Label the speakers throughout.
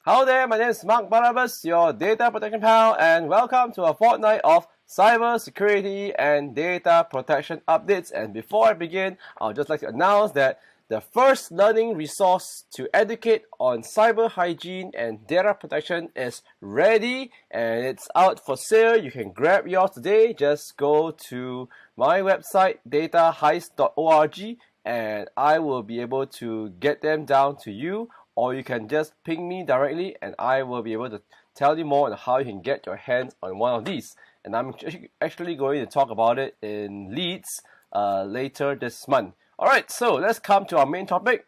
Speaker 1: Hello there, my name is Mark Barnabas, your data protection pal, and welcome to a fortnight of cyber security and data protection updates. And before I begin, I would just like to announce that the first learning resource to educate on cyber hygiene and data protection is ready and it's out for sale. You can grab yours today. Just go to my website dataheist.org and I will be able to get them down to you, or you can just ping me directly and I will be able to tell you more on how you can get your hands on one of these. And I'm actually going to talk about it in Leeds later this month. Alright, so let's come to our main topic.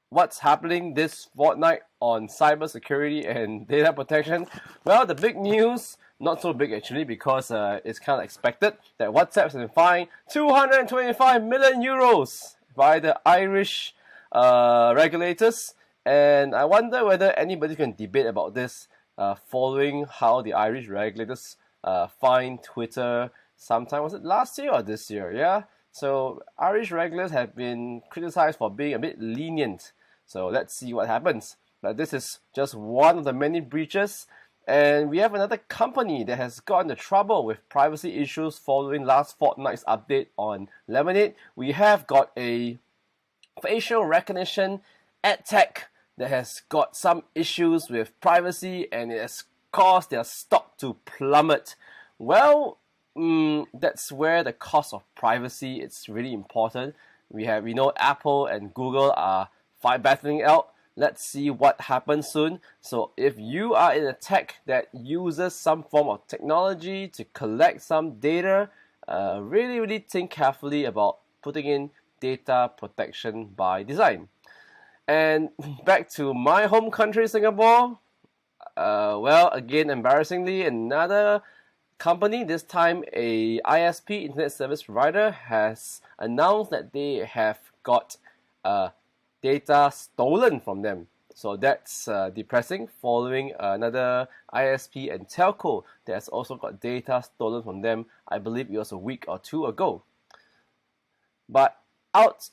Speaker 1: What's happening this fortnight on cybersecurity and data protection? Well, the big news, not so big actually, because it's kind of expected that WhatsApp has been fined 225 million euros by the Irish regulators. And I wonder whether anybody can debate about this following how the Irish regulators fined Twitter sometime, was it last year or this year? Yeah. So Irish regulators have been criticized for being a bit lenient. So let's see what happens. But this is just one of the many breaches. And we have another company that has gotten into trouble with privacy issues following last fortnight's update on Lemonade. We have got a facial recognition AdTech that has got some issues with privacy and it has caused their stock to plummet. Well, that's where the cost of privacy is really important. We know Apple and Google are battling out. Let's see what happens soon. So if you are in a tech that uses some form of technology to collect some data, really think carefully about putting in data protection by design. And back to my home country, Singapore. Well, again, embarrassingly, another company, this time a ISP, internet service provider, has announced that they have got data stolen from them. So that's depressing, following another ISP and telco that has also got data stolen from them. I believe it was a week or two ago. But out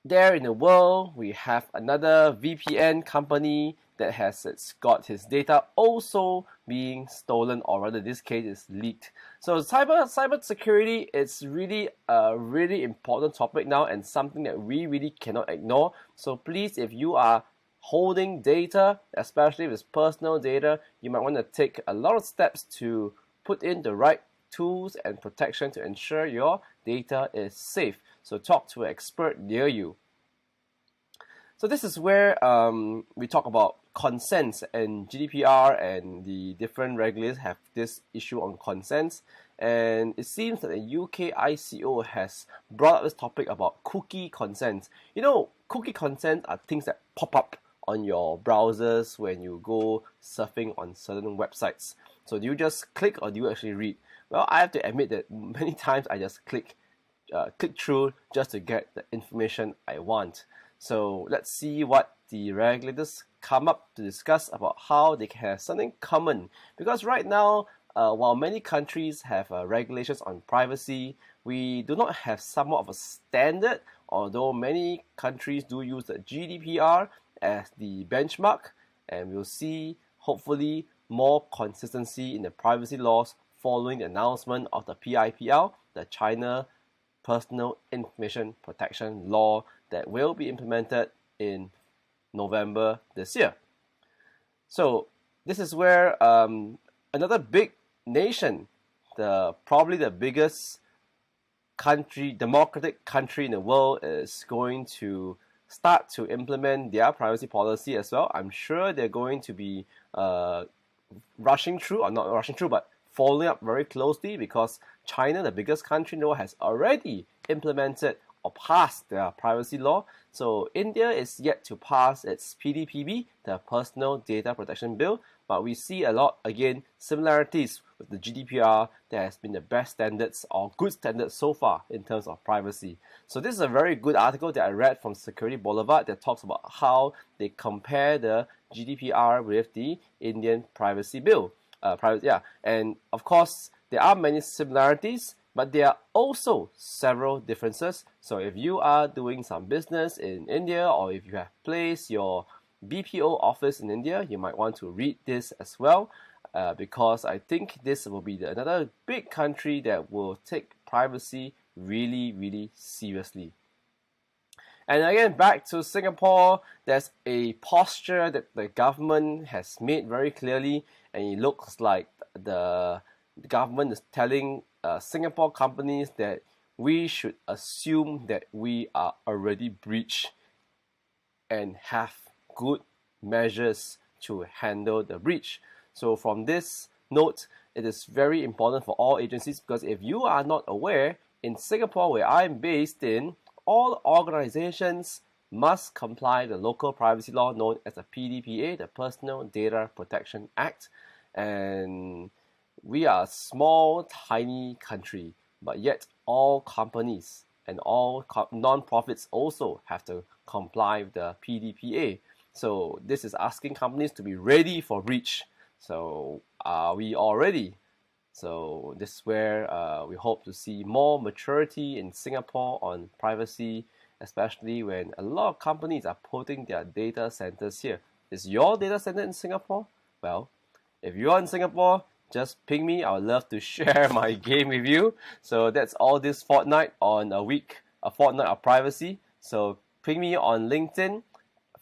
Speaker 1: there in the world, we have another VPN company that has got his data also being stolen, or rather this case is leaked. So cyber security is really a really important topic now and something that we really cannot ignore. So please, if you are holding data, especially if it's personal data, you might want to take a lot of steps to put in the right tools and protection to ensure your data is safe. So talk to an expert near you. So this is where we talk about consents, and GDPR and the different regulators have this issue on consents. And it seems that the UK ICO has brought up this topic about cookie consents. You know, cookie consents are things that pop up on your browsers when you go surfing on certain websites. So do you just click or do you actually read? Well, I have to admit that many times I just click through just to get the information I want. So let's see what the regulators come up to discuss about how they can have something common. Because right now, while many countries have regulations on privacy, we do not have somewhat of a standard, although many countries do use the GDPR as the benchmark, and we'll see hopefully more consistency in the privacy laws following the announcement of the PIPL, the China Personal Information Protection Law, that will be implemented in November this year. So this is where another big nation, probably the biggest country, democratic country in the world, is going to start to implement their privacy policy as well. I'm sure they're going to be rushing through, or not rushing through, but following up very closely, because China, the biggest country in the world, has already implemented or passed their privacy law. So India is yet to pass its PDPB, the Personal Data Protection Bill, but we see a lot, again, similarities with the GDPR that has been the best standards or good standards so far in terms of privacy. So this is a very good article that I read from Security Boulevard that talks about how they compare the GDPR with the Indian Privacy Bill. And of course, there are many similarities, but there are also several differences. So if you are doing some business in India, or if you have placed your BPO office in India, you might want to read this as well, because I think this will be another big country that will take privacy really, really seriously. And again, back to Singapore, there's a posture that the government has made very clearly, and it looks like the government is telling Singapore companies that we should assume that we are already breached and have good measures to handle the breach. So from this note, it is very important for all agencies, because if you are not aware, in Singapore, where I'm based in, all organizations must comply the local privacy law known as the PDPA, the Personal Data Protection Act. And we are a small, tiny country, but yet all companies and all non-profits also have to comply with the PDPA. So this is asking companies to be ready for breach. So are we all ready? So this is where we hope to see more maturity in Singapore on privacy, especially when a lot of companies are putting their data centers here. Is your data center in Singapore? Well, if you are in Singapore, just ping me. I would love to share my game with you. So that's all this fortnight on a fortnight of privacy. So ping me on LinkedIn,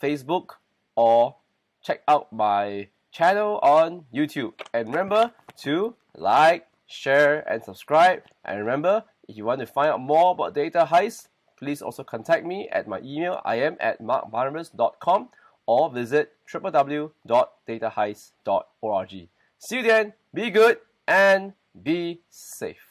Speaker 1: Facebook, or check out my channel on YouTube. And remember to like, share, and subscribe. And remember, if you want to find out more about data heist, please also contact me at my email, im@markbarnabas.com, or visit www.dataheist.org. See you then, be good and be safe.